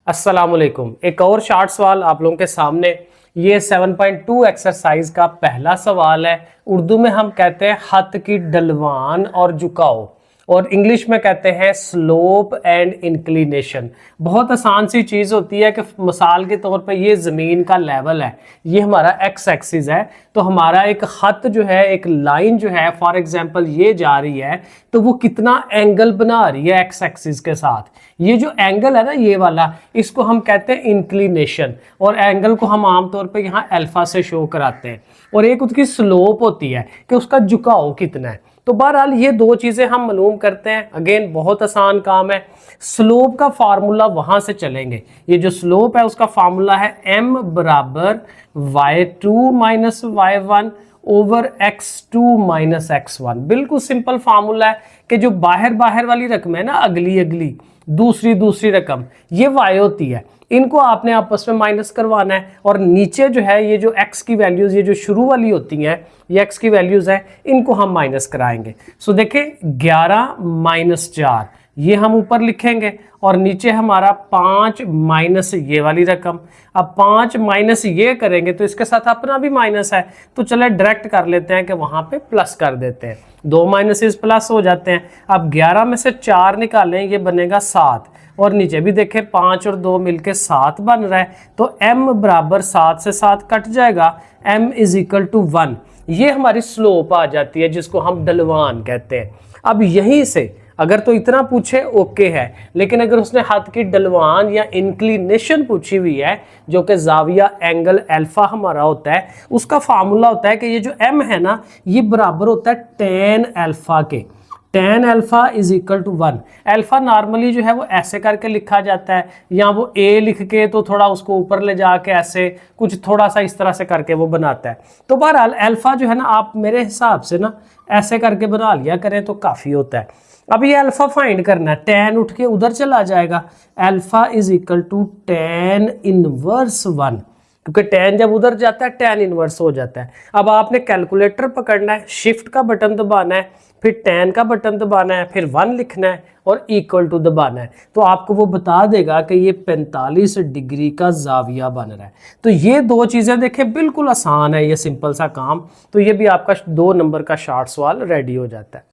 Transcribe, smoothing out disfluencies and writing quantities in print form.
अस्सलामुअलैकुम। एक और शॉर्ट सवाल आप लोगों के सामने। ये 7.2 एक्सरसाइज का पहला सवाल है। उर्दू में हम कहते हैं हथ की ढलवान और झुकाव, और इंग्लिश में कहते हैं स्लोप एंड इंक्लिनेशन। बहुत आसान सी चीज़ होती है कि मिसाल के तौर पे ये ज़मीन का लेवल है, ये हमारा एक्स एक्सिस है, तो हमारा एक खत जो है, एक लाइन जो है, फॉर एग्जांपल ये जा रही है, तो वो कितना एंगल बना रही है एक्स एक्सिस के साथ। ये जो एंगल है ना, ये वाला, इसको हम कहते हैं इंक्लिनेशन, और एंगल को हम आमतौर पे यहाँ अल्फा से शो कराते हैं। और एक उसकी स्लोप होती है कि उसका झुकाव कितना है। तो बहरहाल ये दो चीज़ें हम मालूम करते हैं। अगेन बहुत आसान काम है। स्लोप का फार्मूला वहाँ से चलेंगे। ये जो स्लोप है उसका फार्मूला है m बराबर y2 minus y1 over x2 minus x1। बिल्कुल सिंपल फार्मूला है कि जो बाहर बाहर वाली रकम है ना, अगली अगली दूसरी रकम, ये y होती है, इनको आपने आपस में माइनस करवाना है। और नीचे जो है ये जो x की वैल्यूज़, ये जो शुरू वाली होती हैं, ये x की वैल्यूज़ है, इनको हम माइनस कराएंगे। सो देखें 11 माइनस 4 ये हम ऊपर लिखेंगे, और नीचे हमारा 5 माइनस ये वाली रकम। अब 5 माइनस ये करेंगे तो इसके साथ अपना भी माइनस है, तो चले डायरेक्ट कर लेते हैं कि वहाँ पे प्लस कर देते हैं। दो माइनस प्लस हो जाते हैं। अब 11 में से 4 निकालें, ये बनेगा 7, और नीचे भी देखें 5 और 2 मिलके 7 बन रहा है। तो m बराबर 7 से 7 कट जाएगा, m इज इक्वल टू 1। ये हमारी स्लोप आ जाती है, जिसको हम ढलवान कहते हैं। अब यहीं से अगर तो इतना पूछे ओके है, लेकिन अगर उसने हाथ की ढलवान या इंक्लिनेशन पूछी हुई है, जो कि जाविया एंगल अल्फा हमारा होता है, उसका फार्मूला होता है कि ये जो m है ना, ये बराबर होता है tan अल्फा के। tan alpha is equal to 1। Alpha normally जो है वो ऐसे करके लिखा जाता है, या वो a लिख के तो थोड़ा उसको ऊपर ले जाके ऐसे कुछ थोड़ा सा इस तरह से करके वो बनाता है। तो बहरहाल अल्फा जो है ना, आप मेरे हिसाब से ना ऐसे करके बना लिया करें तो काफ़ी होता है। अब ये अल्फा फाइंड करना है, tan उठ के उधर चला जाएगा, alpha is equal to tan inverse 1, क्योंकि tan जब उधर जाता है tan इनवर्स हो जाता है। अब आपने कैलकुलेटर पकड़ना है, शिफ्ट का बटन दबाना है, फिर tan का बटन दबाना है, फिर 1 लिखना है और इक्वल टू दबाना है, तो आपको वो बता देगा कि ये 45 डिग्री का जाविया बन रहा है। तो ये दो चीज़ें देखें, बिल्कुल आसान है ये सिंपल सा काम। तो ये भी आपका 2 नंबर का शॉर्ट सवाल रेडी हो जाता है।